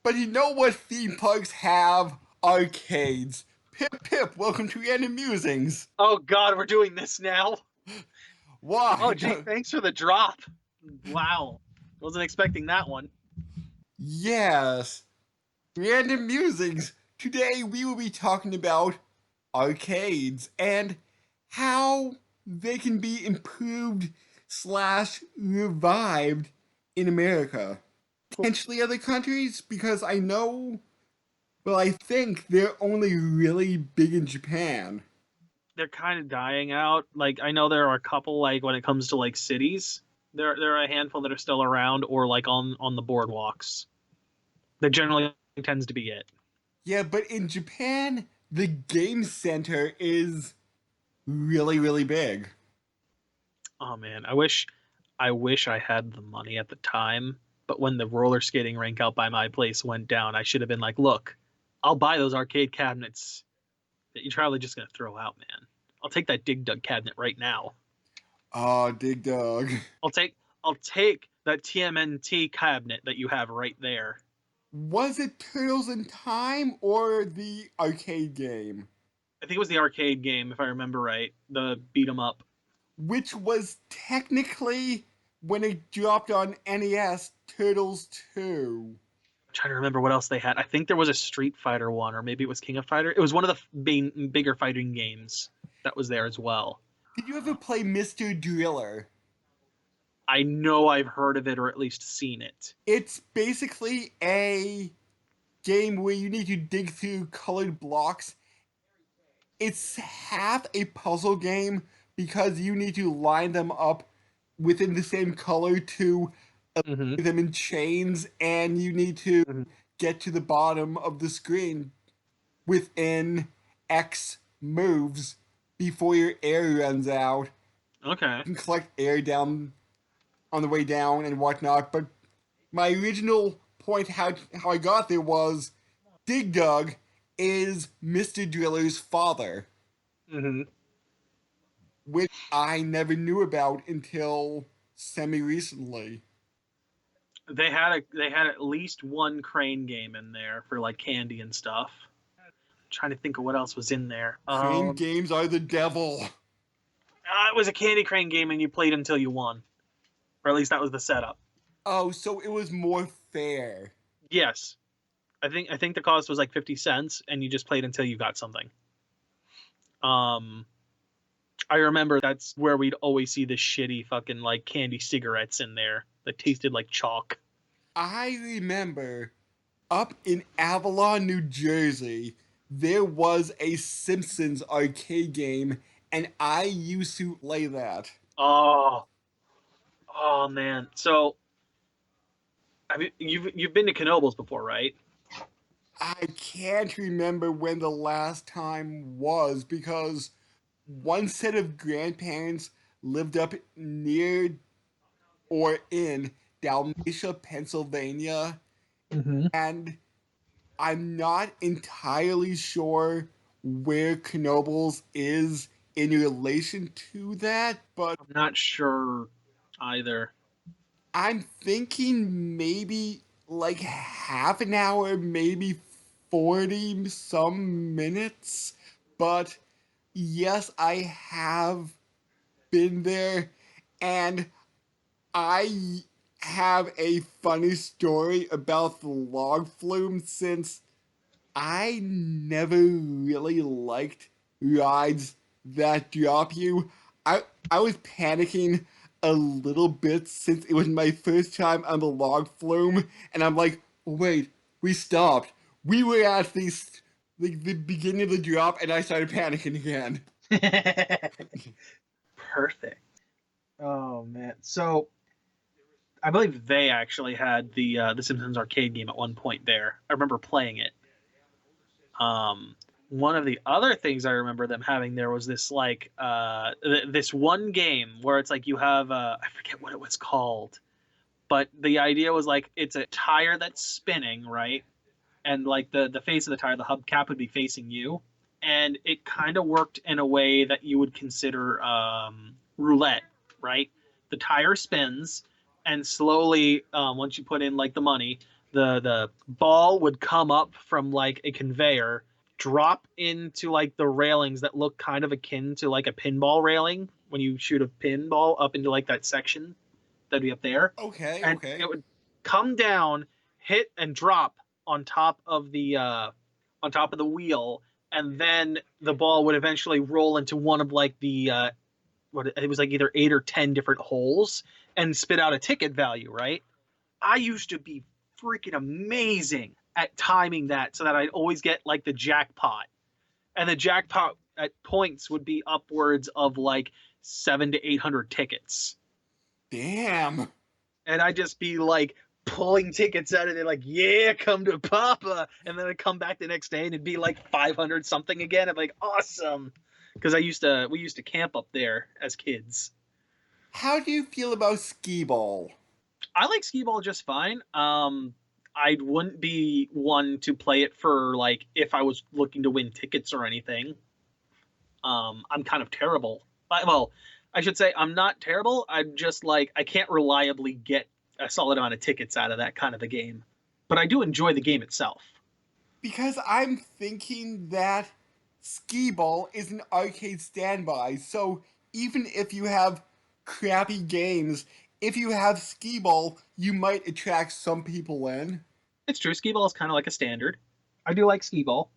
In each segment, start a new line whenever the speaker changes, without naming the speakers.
But you know what theme parks have? Arcades. Pip pip, welcome to Random Musings.
Oh God, we're doing this now. Oh,
Why?
gee, thanks for the drop. Wow, wasn't expecting that one.
Yes. Random Musings. Today we will be talking about arcades and how they can be improved slash revived in America.
Cool.
Potentially other countries, because I know, well, I think they're only really big in Japan.
They're kind of dying out. Like I know there are a couple. Like when it comes to like cities, there are a handful that are still around, or like on the boardwalks. That generally tends to be it.
Yeah, but in Japan, the game center is really, really big.
Oh man, I wish I had the money at the time. But when the roller skating rink out by my place went down, I should have been like, look, I'll buy those arcade cabinets that you're probably just gonna throw out, man. I'll take that Dig Dug cabinet right now.
Oh, Dig Dug.
I'll take I'll take that TMNT cabinet that you have right there.
Was it Turtles in Time or the arcade game?
I think it was the arcade game, if I remember right. The beat 'em up.
Which was technically, when it dropped on NES, Turtles 2.
I'm trying to remember what else they had. I think there was a Street Fighter one, or maybe it was King of Fighter. It was one of the bigger fighting games that was there as well.
Did you ever play Mr. Driller?
I know I've heard of it or at least seen it.
It's basically a game where you need to dig through colored blocks. It's half a puzzle game because you need to line them up within the same color to
Mm-hmm.
them in chains, and you need to
Mm-hmm.
get to the bottom of the screen within X moves before your air runs out.
Okay.
You can collect air down on the way down and whatnot, but my original point how I got there was Dig Dug is Mr. Driller's father,
Mm-hmm.
which I never knew about until semi recently.
They had at least one crane game in there for like candy and stuff. I'm trying to think of what else was in there.
Crane games are the devil.
It was a candy crane game, and you played until you won, or at least that was the setup.
Oh, so it was more fair.
Yes, I think the cost was like 50 cents, and you just played until you got something. Um, I remember that's where we'd always see the shitty fucking like candy cigarettes in there that tasted like chalk.
I remember up in Avalon, New Jersey, there was a Simpsons arcade game, and I used to play that.
Oh, oh man. So, I mean, you've been to Knoebels before, right?
I can't remember when the last time was because one set of grandparents lived up near or in Dalmatia, Pennsylvania,
Mm-hmm.
and I'm not entirely sure where Knoebels is in relation to that, but
I'm not sure either.
I'm thinking maybe like half an hour, maybe 40 some minutes. But yes, I have been there, and I have a funny story about the log flume since I never really liked rides that drop you. I was panicking a little bit since it was my first time on the log flume, and I'm like, wait, we stopped. We were at the beginning of the drop, and I started panicking again.
Perfect. Oh man. So I believe they actually had the Simpsons arcade game at one point there. I remember playing it. One of the other things I remember them having there was this like this one game where it's like you have I forget what it was called, but the idea was like it's a tire that's spinning, right? And like the face of the tire, the hubcap would be facing you, and it kind of worked in a way that you would consider roulette, right? The tire spins, and slowly, once you put in like the money, the ball would come up from like a conveyor, drop into like the railings that look kind of akin to like a pinball railing when you shoot a pinball up into like that section that'd be up there,
Okay,
and
okay.
it would come down, hit and drop on top of the wheel, and then the ball would eventually roll into one of like the what it was like either 8 or 10 different holes and spit out a ticket value, right? I used to be freaking amazing at timing that so that I'd always get like the jackpot. And the jackpot at points would be upwards of like 700 to 800 tickets.
Damn.
And I'd just be like pulling tickets out of it, like, yeah, come to Papa. And then I'd come back the next day and it'd be like 500 something again. I'm like, awesome. Because we used to camp up there as kids.
How do you feel about Skee Ball?
I like Skee Ball just fine. I wouldn't be one to play it for like if I was looking to win tickets or anything. I'm kind of terrible. Well, I should say I'm not terrible. I'm just like I can't reliably get a solid amount of tickets out of that kind of a game. But I do enjoy the game itself.
Because I'm thinking that Skee Ball is an arcade standby, so even if you have crappy games, if you have Skee Ball, you might attract some people in.
It's true. Skee Ball is kind of like a standard. I do like Skee Ball.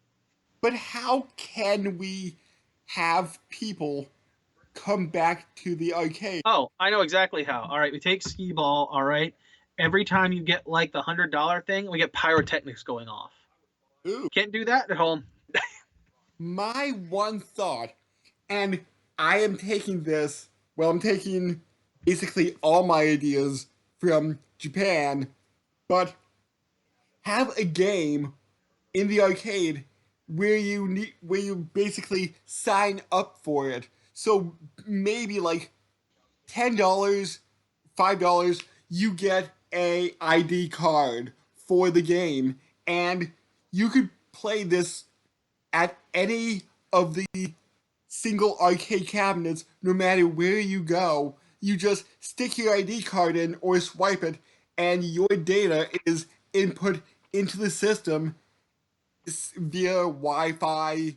But how can we have people come back to the arcade?
Oh, I know exactly how. All right, we take Skee Ball. All right. Every time you get like the $100 thing, we get pyrotechnics going off.
Ooh.
Can't do that at home.
My one thought, and I am taking this, well, I'm taking basically all my ideas from Japan, but have a game in the arcade where you basically sign up for it. So maybe like $10, $5, you get a ID card for the game, and you could play this at any of the single arcade cabinets, no matter where you go. You just stick your ID card in or swipe it, and your data is input into the system via Wi Fi,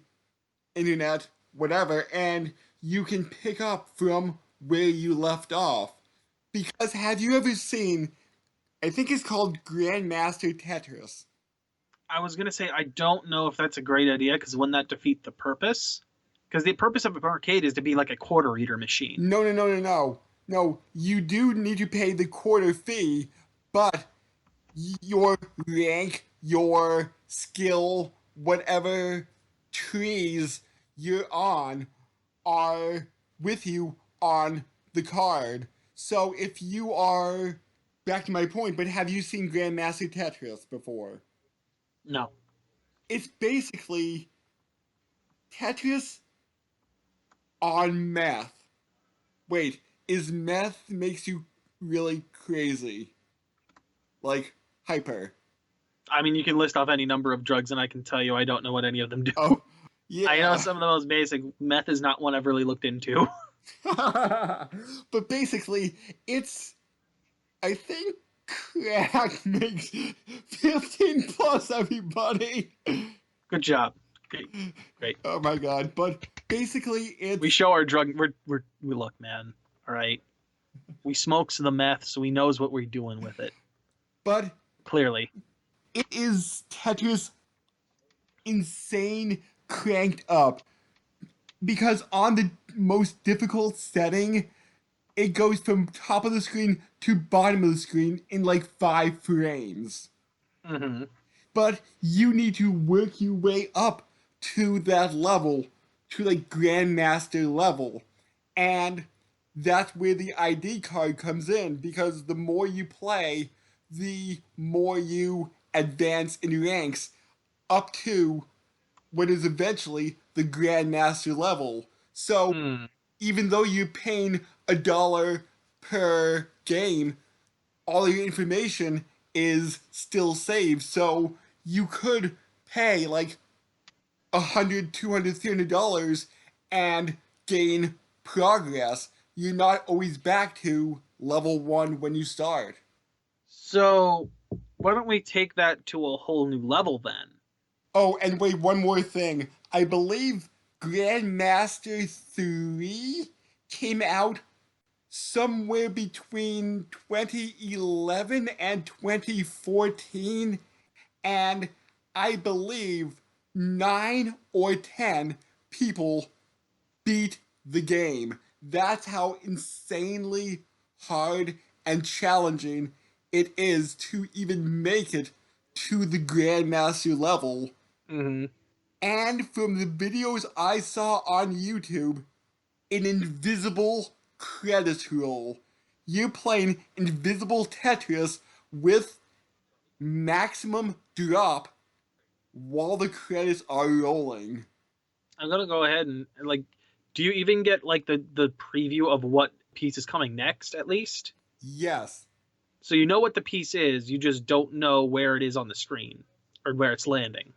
internet, whatever, and you can pick up from where you left off. Because have you ever seen, I think it's called Grandmaster Tetris?
I was gonna say I don't know if that's a great idea because wouldn't that defeat the purpose? Because the purpose of an arcade is to be like a quarter eater machine.
No, no, no, no, no. No, you do need to pay the quarter fee, but your rank, your skill, whatever trees you're on are with you on the card. So if you are, back to my point, but have you seen Grandmaster Tetris before?
No.
It's basically Tetris on meth. Wait, is meth makes you really crazy? Like hyper.
I mean, you can list off any number of drugs, and I can tell you I don't know what any of them do.
Oh,
I know
yeah.
some of the most basic. Meth is not one I've really looked into.
But basically, it's, I think crack makes 15 plus everybody.
Good job. Great. Great.
Oh my god. But basically,
We
it's,
show our drug. We look, man. All right. We smokes the meth, so we knows what we're doing with it.
but
Clearly.
it is Tetris insane cranked up. Because on the most difficult setting, it goes from top of the screen to bottom of the screen in like 5 frames.
Mm-hmm.
But you need to work your way up to that level, to like Grandmaster level. And that's where the ID card comes in, because the more you play, the more you advance in ranks up to what is eventually the Grandmaster level. So
Hmm.
even though you're paying $1 per game, all your information is still saved. So you could pay like 100, 200, $300 and gain progress. You're not always back to level 1 when you start.
So Why don't we take that to a whole new level then?
Oh, and wait, one more thing. I believe Grandmaster 3 came out somewhere between 2011 and 2014, and I believe 9 or 10 people beat the game. That's how insanely hard and challenging it is to even make it to the Grandmaster level.
Mm-hmm.
And from the videos I saw on YouTube, an invisible credit roll. You're playing invisible Tetris with maximum drop while the credits are rolling.
I'm gonna go ahead and like. Do you even get like the preview of what piece is coming next at least?
Yes,
So you know what the piece is, you just don't know where it is on the screen or where it's landing.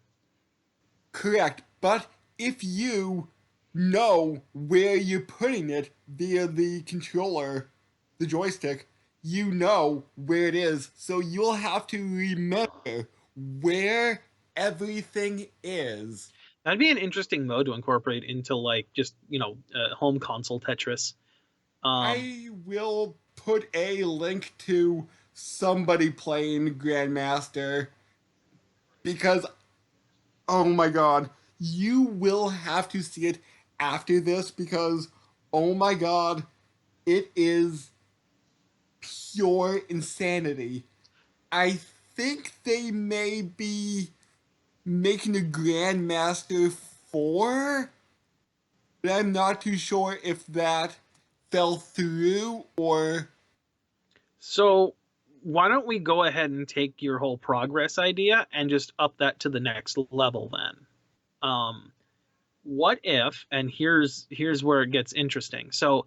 correct. But if you know where you're putting it via the controller, the joystick, you know where it is. So you'll have to remember where everything is.
That'd be an interesting mode to incorporate into like just home console Tetris. Um,
I will put a link to somebody playing Grandmaster because, oh my god, you will have to see it after this because, oh my god, it is pure insanity. I think they may be making a Grandmaster 4, but I'm not too sure if that fell through or.
so why don't we go ahead and take your whole progress idea and just up that to the next level then? Um, what if, and here's where it gets interesting. So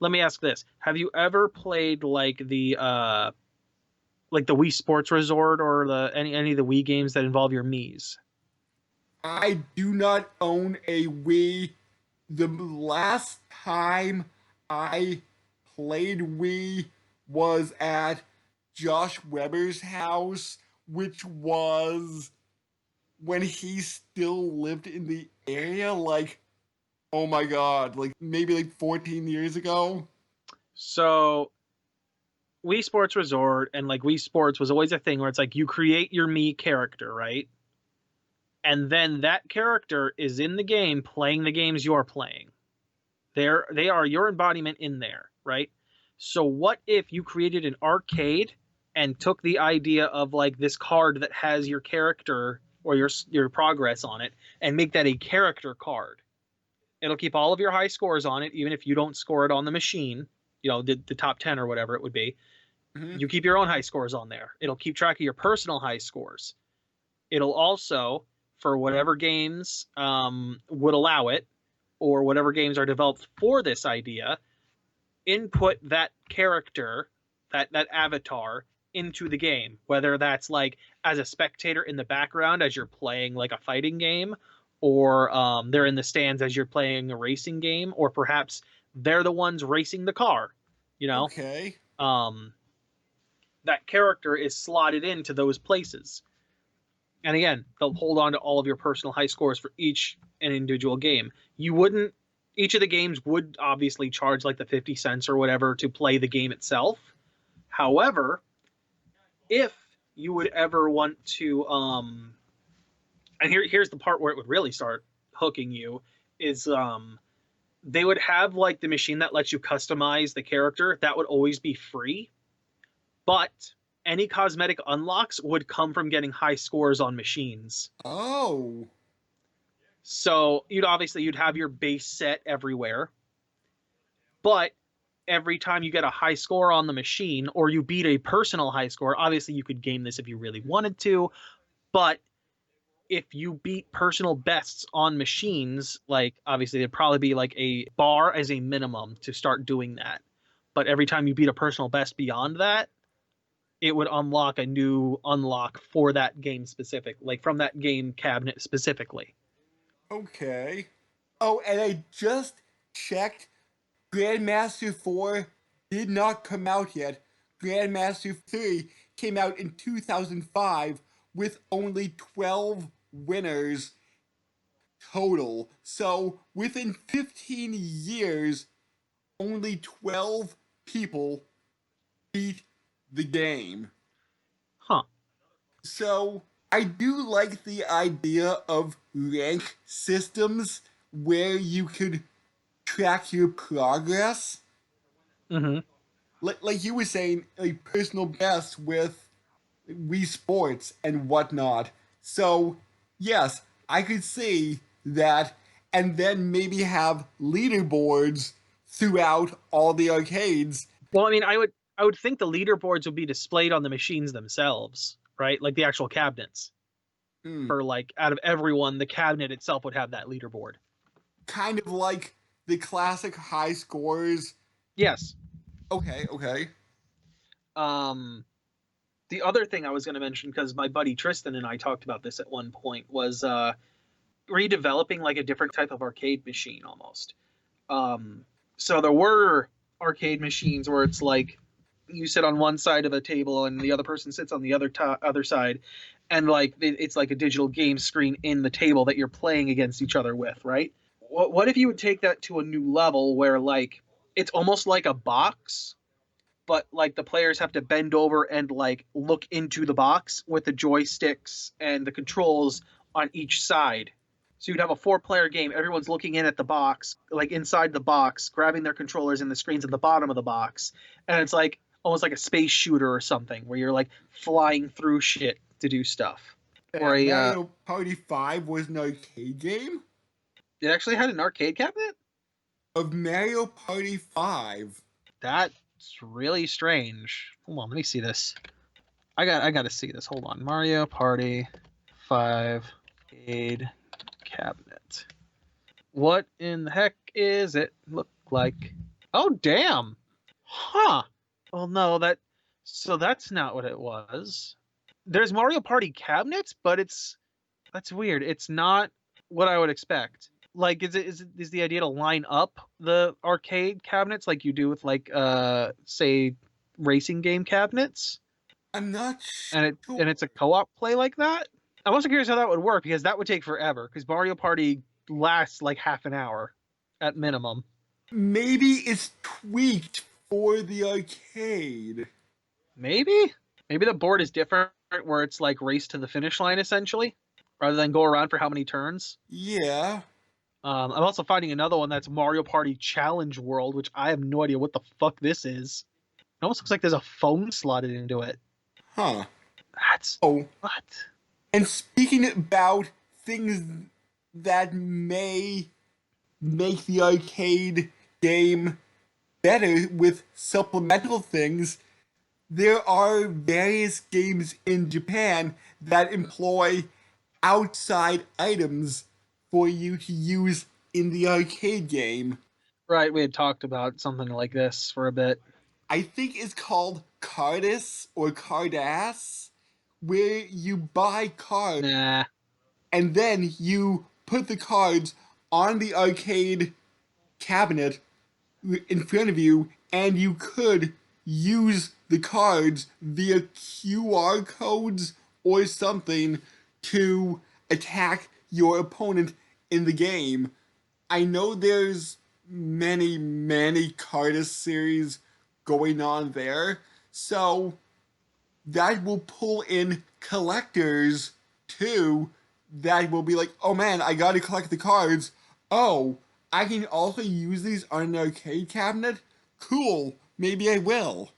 let me ask this: have you ever played like the Wii Sports Resort or the any of the Wii games that involve your Mii's?
I do not own a Wii. The last time I played Wii was at Josh Weber's house, which was when he still lived in the area. Like, oh my god, like maybe like 14 years ago.
So Wii Sports Resort and like Wii Sports was always a thing where it's like you create your Mii character, right? And then that character is in the game playing the games you're playing. They are your embodiment in there, right? So what if you created an arcade and took the idea of like this card that has your character or your progress on it and make that a character card? It'll keep all of your high scores on it, even if you don't score it on the machine, the top 10 or whatever it would be.
Mm-hmm.
You keep your own high scores on there. It'll keep track of your personal high scores. It'll also, for whatever games would allow it, or whatever games are developed for this idea, input that character, that avatar into the game, whether that's like as a spectator in the background as you're playing like a fighting game, or they're in the stands as you're playing a racing game, or perhaps they're the ones racing the car. You know,
Okay.
um, that character is slotted into those places. And again, they'll hold on to all of your personal high scores for each an individual game. You wouldn't Each of the games would obviously charge like the 50 cents or whatever to play the game itself. However, if you would ever want to and here's the part where it would really start hooking you is they would have like the machine that lets you customize the character. That would always be free, but any cosmetic unlocks would come from getting high scores on machines.
Oh.
So you'd have your base set everywhere, but every time you get a high score on the machine or you beat a personal high score, obviously you could game this if you really wanted to, but if you beat personal bests on machines, like obviously there'd probably be like a bar as a minimum to start doing that. But every time you beat a personal best beyond that, it would unlock a new unlock for that game specific, like from that game cabinet specifically.
Okay. Oh, and I just checked. Grandmaster 4 did not come out yet. Grandmaster 3 came out in 2005 with only 12 winners total. So within 15 years, only 12 people beat the game.
Huh.
So I do like the idea of rank systems where you could track your progress.
Mm-hmm.
Like you were saying, like personal best with Wii Sports and whatnot. So, yes, I could see that, and then maybe have leaderboards throughout all the arcades.
Well, I mean, I would think the leaderboards would be displayed on the machines themselves, right? Like the actual cabinets.
Hmm.
For like out of everyone, the cabinet itself would have that leaderboard.
Kind of like the classic high scores.
Yes.
Okay, okay.
Um, the other thing I was going to mention, because my buddy Tristan and I talked about this at one point, was redeveloping like a different type of arcade machine almost. So there were arcade machines where it's like you sit on one side of a table and the other person sits on the other side, and like it's like a digital game screen in the table that you're playing against each other with, right? What if you would take that to a new level where like it's almost like a box, but like the players have to bend over and like look into the box with the joysticks and the controls on each side. So you'd have a 4-player game. Everyone's looking in at the box, like inside the box, grabbing their controllers and the screens at the bottom of the box. And it's like almost like a space shooter or something where you're like flying through shit to do stuff. Or
Mario Party 5 was an arcade game
it actually had an arcade cabinet?
of Mario Party 5.
That's really strange. Hold on, let me see this. I got to see this. Hold on. Mario Party 5 arcade cabinet. What in the heck is it look like? Oh, damn. Huh. Well, no, so that's not what it was. There's Mario Party cabinets, but that's weird. It's not what I would expect. Like, is the idea to line up the arcade cabinets like you do with like say racing game cabinets?
I'm not sure.
And it's a co-op play like that? I'm also curious how that would work because that would take forever because Mario Party lasts like half an hour at minimum.
Maybe it's tweaked for the arcade.
Maybe the board is different where it's like race to the finish line essentially rather than go around for how many turns.
Yeah.
I'm also finding another one that's Mario Party Challenge World, which I have no idea what the fuck this is. It almost looks like there's a phone slotted into it.
Huh.
That's
Oh.
what?
And speaking about things that may make the arcade game better with supplemental things, there are various games in Japan that employ outside items for you to use in the arcade game.
Right, we had talked about something like this for a bit.
I think it's called Cardis or Cardass, where you buy cards
Nah.
and then you put the cards on the arcade cabinet in front of you, and you could use the cards via QR codes or something to attack your opponent in the game. I know there's many Cardis series going on there, so that will pull in collectors too that will be like, oh man, I gotta collect the cards. Oh, I can also use these on an arcade cabinet? Cool, maybe I will.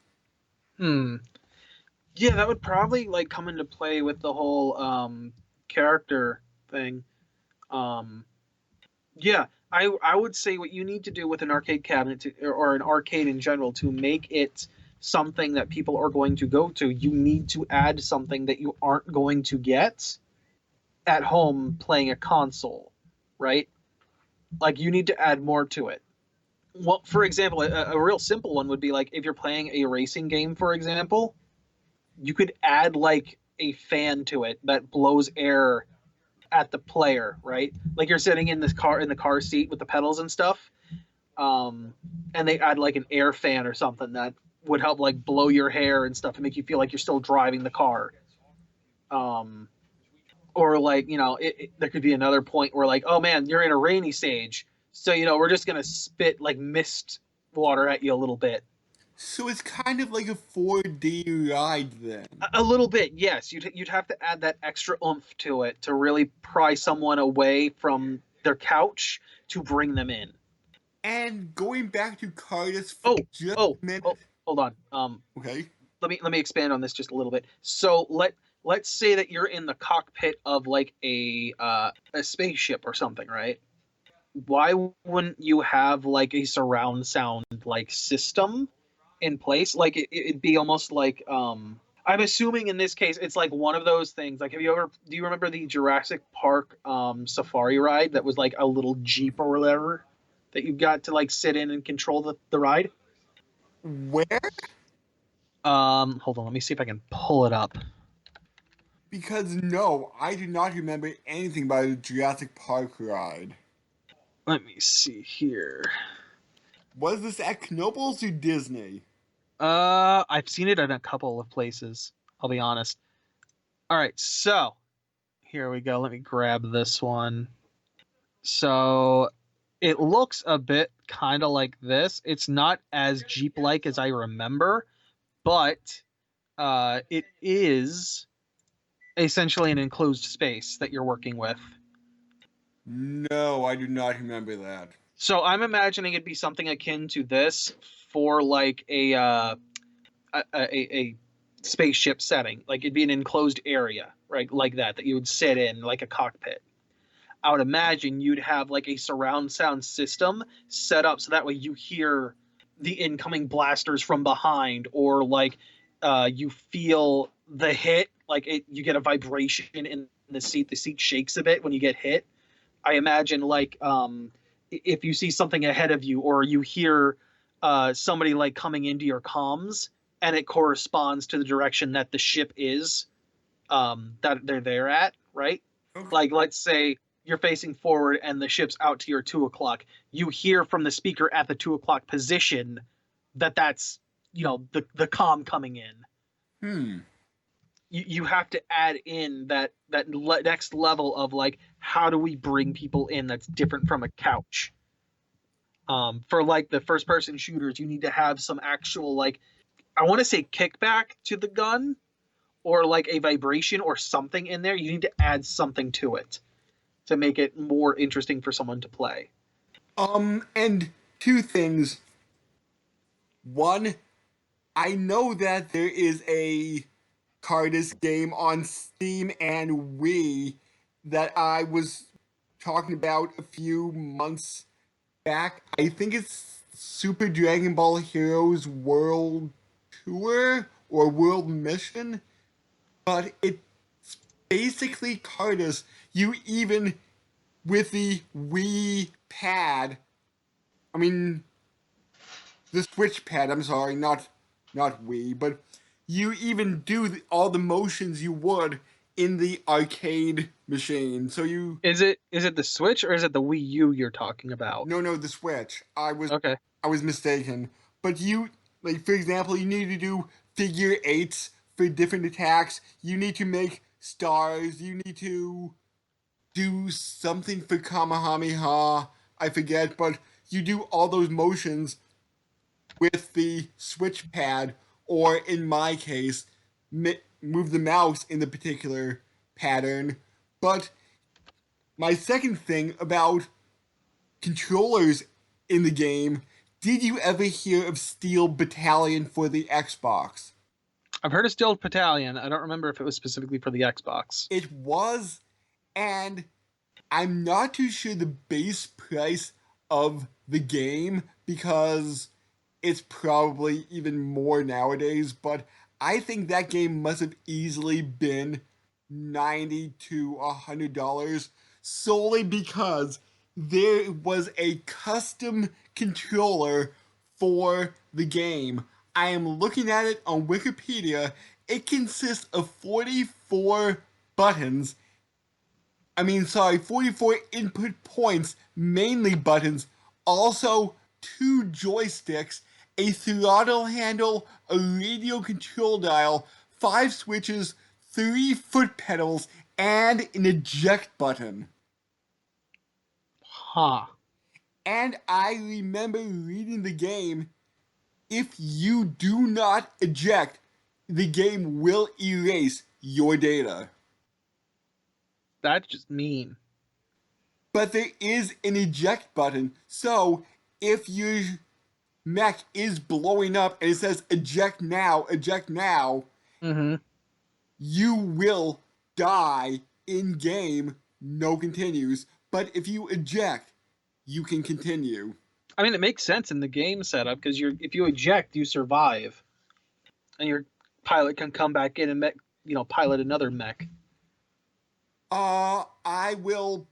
Yeah, that would probably like come into play with the whole character thing. Um yeah, I would say what you need to do with an arcade cabinet or an arcade in general to make it something that people are going to go to, you need to add something that you aren't going to get at home playing a console, right? Like you need to add more to it. Well, for example, a real simple one would be like if you're playing a racing game, for example, you could add like a fan to it that blows air at the player, right? Like you're sitting in the car seat with the pedals and stuff, and they add like an air fan or something that would help like blow your hair and stuff and make you feel like you're still driving the car. Um, or like there could be another point where like, oh man, you're in a rainy stage, so we're just gonna spit like mist water at you a little bit.
So it's kind of like a 4D ride then.
A little bit, yes. You'd have to add that extra oomph to it to really pry someone away from their couch to bring them in.
And going back to Cardus for
Oh,
just
oh,
a minute.
oh, hold on.
Okay.
Let me expand on this just a little bit. So let's say that you're in the cockpit of like a spaceship or something, right? Why wouldn't you have like a surround sound like system in place? Like it'd be almost like I'm assuming in this case it's like one of those things. Like do you remember the Jurassic Park safari ride that was like a little Jeep or whatever that you got to like sit in and control the ride?
Where?
Hold on, let me see if I can pull it up.
Because no, I do not remember anything about a Jurassic Park ride.
Let me see here.
Was this at Knoebels or Disney?
I've seen it in a couple of places, I'll be honest. All right, so here we go. Let me grab this one. So it looks a bit kind of like this. It's not as Jeep-like as I remember, but it is essentially an enclosed space that you're working with.
No, I do not remember that.
So I'm imagining it'd be something akin to this for like a spaceship setting. Like it'd be an enclosed area, right? Like that you would sit in, like a cockpit. I would imagine you'd have like a surround sound system set up so that way you hear the incoming blasters from behind, or like you feel the hit, like you get a vibration in the seat shakes a bit when you get hit. I imagine like if you see something ahead of you, or you hear somebody like coming into your comms, and it corresponds to the direction that the ship is that they're there at, right?
Okay.
Like let's say you're facing forward and the ship's out to your 2 o'clock. You hear from the speaker at the 2 o'clock position that's the comm coming in.
Hmm.
You have to add in that next level of like, how do we bring people in that's different from a couch. For like the first person shooters, you need to have some actual, like, I want to say kickback to the gun, or like a vibration or something in there. You need to add something to it to make it more interesting for someone to play.
And two things. One, I know that there is a Cardus game on Steam and Wii that I was talking about a few months back. I think it's Super Dragon Ball Heroes World Tour or World Mission, but it's basically Cardus. You even with the Wii pad, I mean the Switch pad. I'm sorry, not Wii, but you even do all the motions you would in the arcade machine. So you
Is it the Switch or is it the Wii U you're talking about?
no the Switch.
Okay.
I was mistaken. But you like for example, you need to do figure eights for different attacks. You need to make stars. You need to do something for Kamehameha. I forget, but you do all those motions with the switch pad, or in my case, move the mouse in the particular pattern. But my second thing about controllers in the game, did you ever hear of Steel Battalion for the Xbox?
I've heard of Steel Battalion. I don't remember if it was specifically for the Xbox.
It was, and I'm not too sure the base price of the game because it's probably even more nowadays, but I think that game must have easily been $90 to $100 solely because there was a custom controller for the game. I am looking at it on Wikipedia. It consists of 44 buttons. I mean, sorry, 44 input points, mainly buttons, also two joysticks, a throttle handle, a radio control dial, 5 switches, 3 foot pedals, and an eject button.
Huh.
And I remember reading the game. If you do not eject, the game will erase your data.
That's just mean.
But there is an eject button, so if your mech is blowing up and it says eject now,
Mm-hmm.
you will die in game, no continues. But if you eject, you can continue.
I mean, it makes sense in the game setup because if you eject, you survive, and your pilot can come back in and pilot another mech.
I will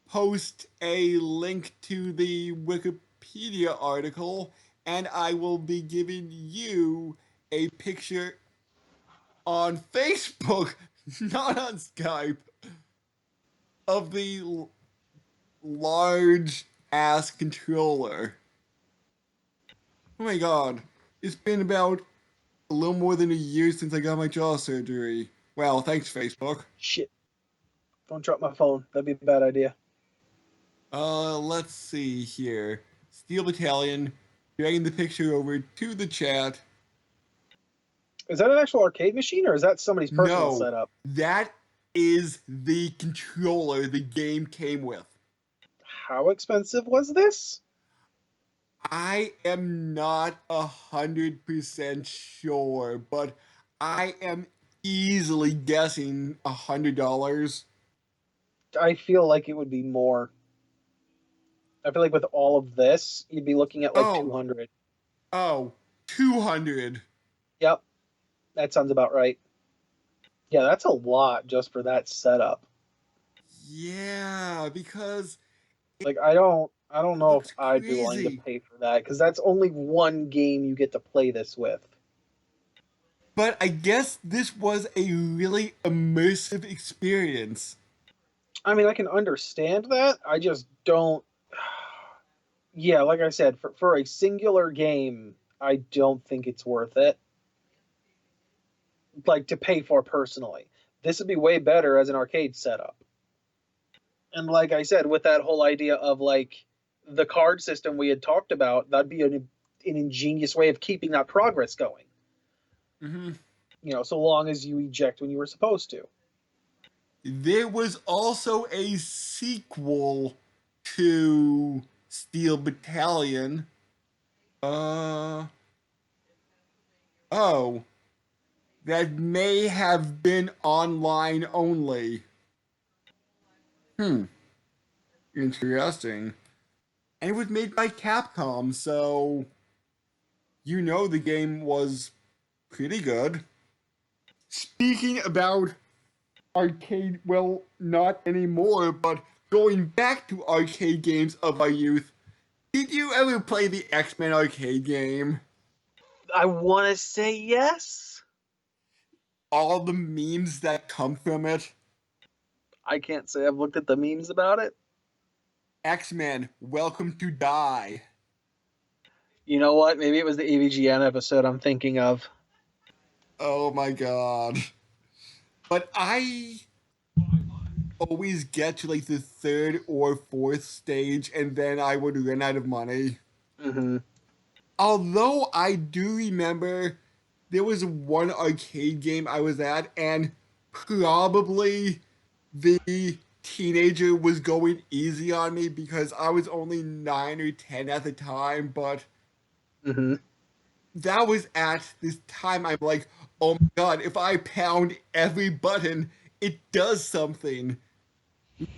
post a link to the Wikipedia article, and I will be giving you a picture on Facebook, not on Skype, of the large ass controller. Oh my god, it's been about a little more than a year since I got my jaw surgery. Well, thanks, Facebook.
Shit. Don't drop my phone. That'd be a bad idea.
Let's see here. Steel Battalion, dragging the picture over to the chat.
Is that an actual arcade machine or is that somebody's personal
No,
setup?
that is the controller the game came with.
How expensive was this?
I am not 100% sure, but I am easily guessing $100.
I feel like it would be more. I feel like with all of this, you'd be looking at like
Oh,
200.
oh, 200.
Yep, that sounds about right. Yeah, that's a lot just for that setup.
Yeah, because
Like I don't
it
know if
looks
I'd be willing to
crazy.
pay for that because that's only one game you get to play this with.
But I guess this was a really immersive experience.
I mean, I can understand that. I just don't. Yeah, like I said, for a singular game, I don't think it's worth it. Like to pay for personally. This would be way better as an arcade setup. And like I said, with that whole idea of like the card system we had talked about, that'd be an ingenious way of keeping that progress going.
Mm-hmm.
So long as you eject when you were supposed to.
There was also a sequel to Steel Battalion. Uh oh, that may have been online only. Hmm, interesting. And it was made by Capcom, so the game was pretty good. Speaking about arcade, well, not anymore, but going back to arcade games of our youth, did you ever play the X-Men arcade game?
I want to say yes.
All the memes that come from it?
I can't say I've looked at the memes about it.
X-Men, welcome to die.
You know what? Maybe it was the AVGN episode I'm thinking of.
Oh my god. But I always get to like the third or fourth stage and then I would run out of money.
Mm-hmm.
Although I do remember there was one arcade game I was at, and probably the teenager was going easy on me because I was only 9 or 10 at the time, but
Mm-hmm.
that was at this time I'm like, oh my god, if I pound every button, it does something.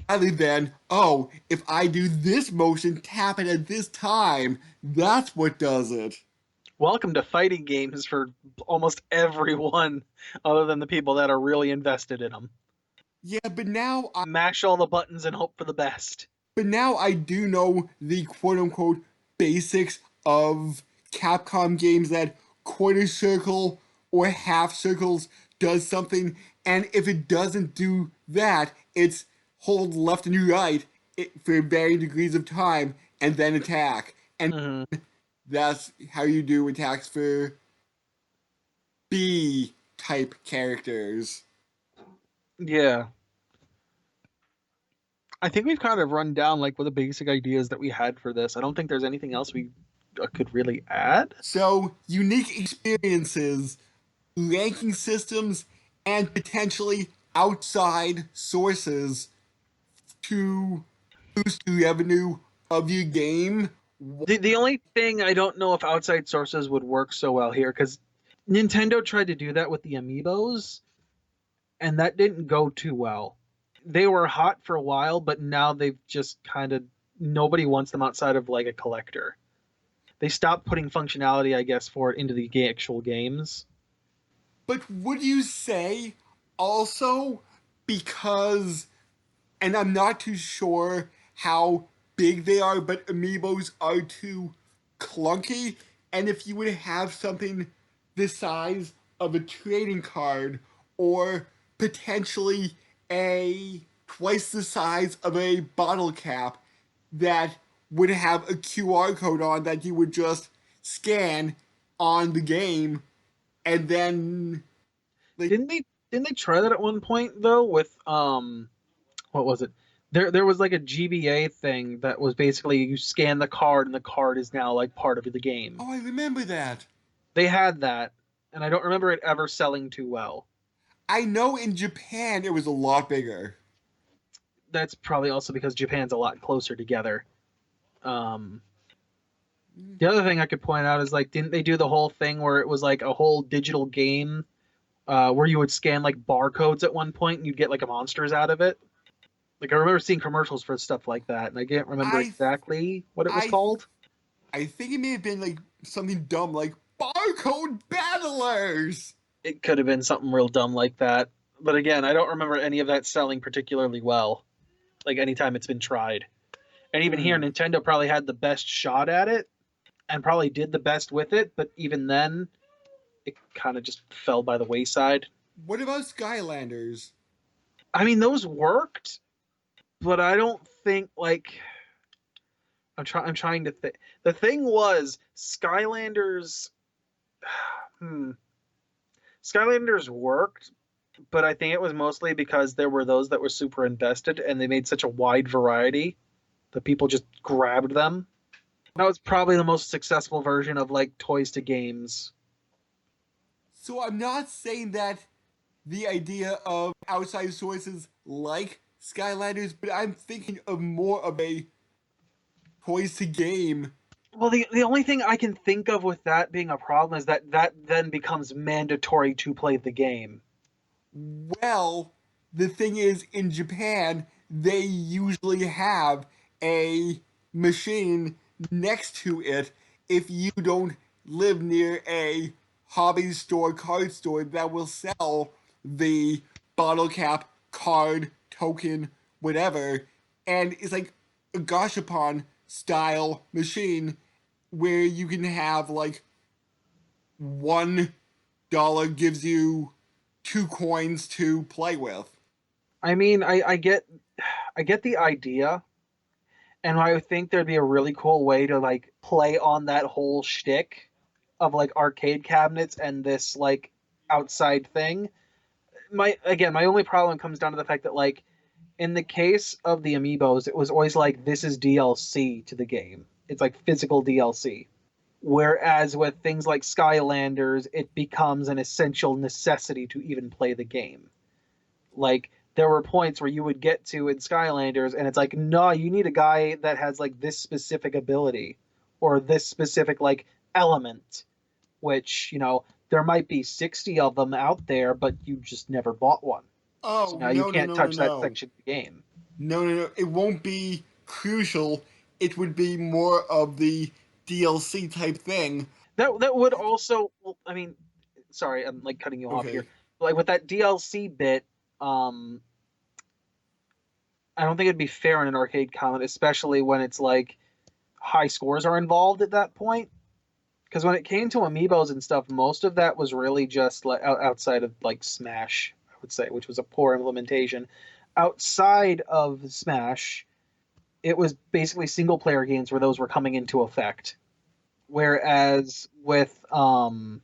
Rather than, oh, if I do this motion, tap it at this time, that's what does it.
Welcome to fighting games for almost everyone, other than the people that are really invested in them.
Yeah,
Mash all the buttons and hope for the best.
but now I do know the quote unquote basics of Capcom games, that quarter circle or half circles does something, and if it doesn't do that, it's hold left and right for varying degrees of time and then attack. And
Mm-hmm.
That's how you do attacks for B type characters.
Yeah. I think we've kind of run down like what the basic ideas that we had for this. I don't think there's anything else we could really add.
So, unique experiences, ranking systems, and potentially outside sources to boost the revenue of your game.
The only thing I don't know if outside sources would work so well here, because Nintendo tried to do that with the amiibos, and that didn't go too well. They were hot for a while, but now they've just kind of nobody wants them outside of like a collector. They stopped putting functionality, I guess, for it into the actual games.
But would you say also because, and I'm not too sure how big they are, but amiibos are too clunky. And if you would have something the size of a trading card or potentially a twice the size of a bottle cap that would have a QR code on that you would just scan on the game and then like
Didn't they try that at one point though with what was it? There was like a GBA thing that was basically you scan the card and the card is now like part of the game.
oh, I remember that.
They had that, and I don't remember it ever selling too well.
I know in Japan it was a lot bigger.
That's probably also because Japan's a lot closer together. Um, the other thing I could point out is like, didn't they do the whole thing where it was like a whole digital game where you would scan like barcodes at one point and you'd get like a monsters out of it? Like I remember seeing commercials for stuff like that, and I can't remember
I
exactly what it was
I
called.
I think it may have been like something dumb like barcode battlers.
It could have been something real dumb like that. But again, I don't remember any of that selling particularly well. Like anytime it's been tried. And even here,
Hmm.
Nintendo probably had the best shot at it and probably did the best with it, but even then, it kind of just fell by the wayside.
What about Skylanders?
I mean, those worked, but I don't think like I'm trying to think. The thing was Skylanders. Hmm. Skylanders worked, but I think it was mostly because there were those that were super invested and they made such a wide variety that people just grabbed them. That was probably the most successful version of like toys to games.
So I'm not saying that the idea of outside sources like Skylanders, but I'm thinking of more of a toys to game.
Well, the only thing I can think of with that being a problem is that that then becomes mandatory to play the game.
Well, the thing is, in Japan, they usually have a machine next to it if you don't live near a hobby store, card store that will sell the bottle cap, card, token, whatever. And it's like a gashapon style machine where you can have like $1 gives you 2 coins to play with.
I mean, I get the idea, and I think there'd be a really cool way to like play on that whole shtick of like arcade cabinets and this like outside thing. My only problem comes down to the fact that like in the case of the amiibos, it was always like this is DLC to the game. It's like physical DLC. Whereas with things like Skylanders, it becomes an essential necessity to even play the game. Like there were points where you would get to in Skylanders, and it's like, no, you need a guy that has like this specific ability or this specific like element, which there might be 60 of them out there, but you just never bought one. So
Oh,
now you
no, no,
can't
no, no,
touch that
no.
section of the game.
No, no, no. It won't be crucial. It would be more of the DLC type thing.
That would also, well, I mean, sorry, I'm like cutting you off here.
Okay.
Like with that DLC bit, um, I don't think it'd be fair in an arcade comment, especially when it's like high scores are involved at that point. Because when it came to amiibos and stuff, most of that was really just like outside of like Smash, I would say, which was a poor implementation. Outside of Smash, it was basically single player games where those were coming into effect. Whereas with some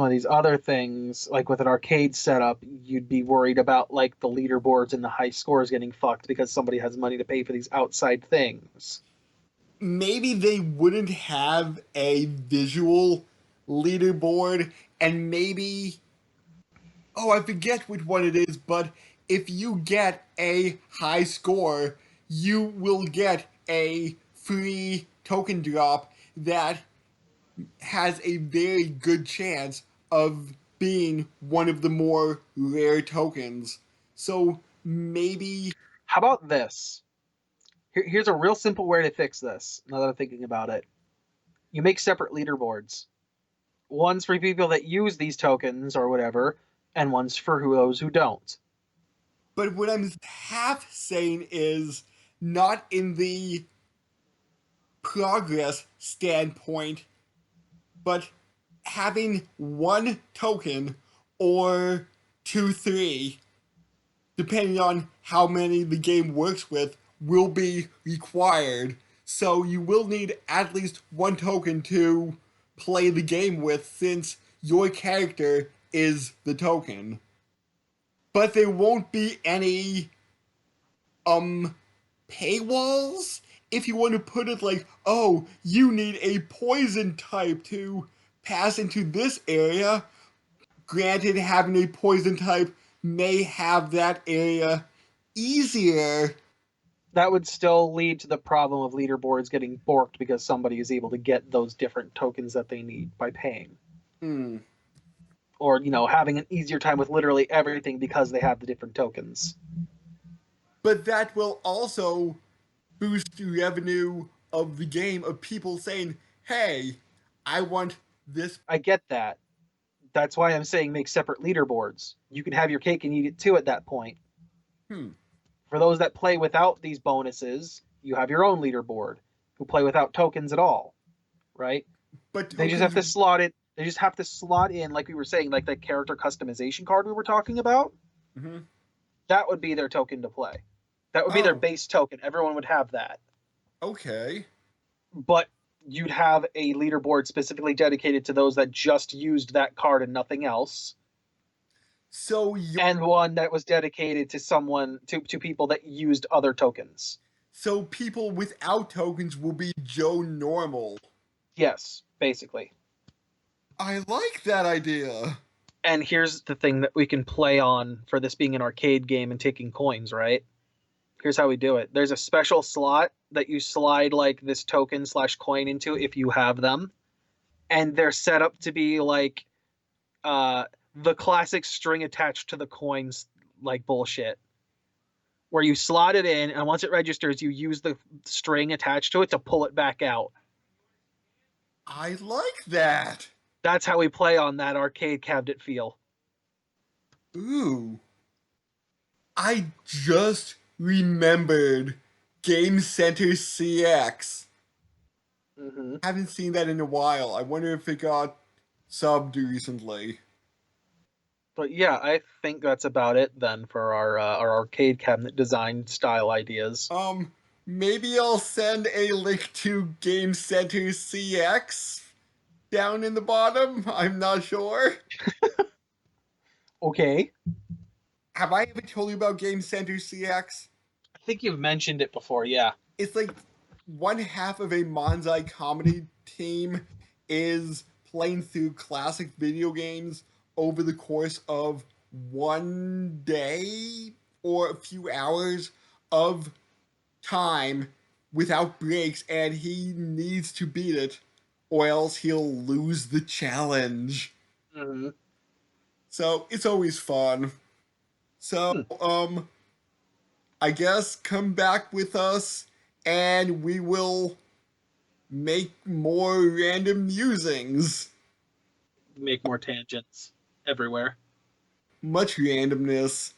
of these other things, like with an arcade setup, you'd be worried about like the leaderboards and the high scores getting fucked because somebody has money to pay for these outside things.
Maybe they wouldn't have a visual leaderboard, and maybe, oh, I forget which one it is, but if you get a high score, you will get a free token drop that has a very good chance of being one of the more rare tokens. So maybe.
How about this? Here's a real simple way to fix this. Now that I'm thinking about it, you make separate leaderboards. One's for people that use these tokens or whatever, and one's for those who don't.
But what I'm half saying is not in the progress standpoint, but having one token or two, three, depending on how many the game works with, will be required. So you will need at least one token to play the game with, since your character is the token. But there won't be any um paywalls, if you want to put it like, oh, you need a poison type to pass into this area. Granted, having a poison type may have that area easier.
That would still lead to the problem of leaderboards getting borked because somebody is able to get those different tokens that they need by paying.
Hmm.
Or, having an easier time with literally everything because they have the different tokens.
But that will also boost the revenue of the game, of people saying, hey, I want this.
I get that. That's why I'm saying make separate leaderboards. You can have your cake and eat it too at that point.
Hmm.
For those that play without these bonuses, you have your own leaderboard who play without tokens at all, right?
But
They just have
tokens.
to slot it. They just have to slot in, like we were saying, like the character customization card we were talking about.
Mhm.
That would be their token to play. That would be their
Oh,
base token. Everyone would have that.
okay.
But you'd have a leaderboard specifically dedicated to those that just used that card and nothing else,
So you
and one that was dedicated to to people that used other tokens.
so people without tokens will be Joe Normal.
Yes, basically.
I like that idea.
And here's the thing that we can play on for this being an arcade game and taking coins, right? Here's how we do it. There's a special slot that you slide like this token slash coin into if you have them. And they're set up to be like uh the classic string attached to the coins like bullshit. Where you slot it in and once it registers, you use the string attached to it to pull it back out.
I like that.
That's how we play on that arcade cabinet feel.
Ooh. I just remembered Game Center CX.
Mm-hmm.
Haven't seen that in a while. I wonder if it got subbed recently.
But yeah, I think that's about it then for our arcade cabinet design style ideas.
Um, Maybe I'll send a link to Game Center CX down in the bottom. I'm not sure.
Okay.
Have I ever told you about Game Center CX?
I think you've mentioned it before, yeah.
It's like one half of a Manzai comedy team is playing through classic video games over the course of one day or a few hours of time without breaks, and he needs to beat it or else he'll lose the challenge.
Mm-hmm.
So it's always fun. So,
Hmm.
I guess come back with us and we will make more random musings.
Make more tangents everywhere.
Much randomness.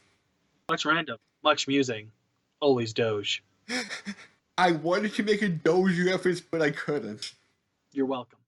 Much random. Much musing. Always Doge.
I wanted to make a Doge reference, but I couldn't.
You're welcome.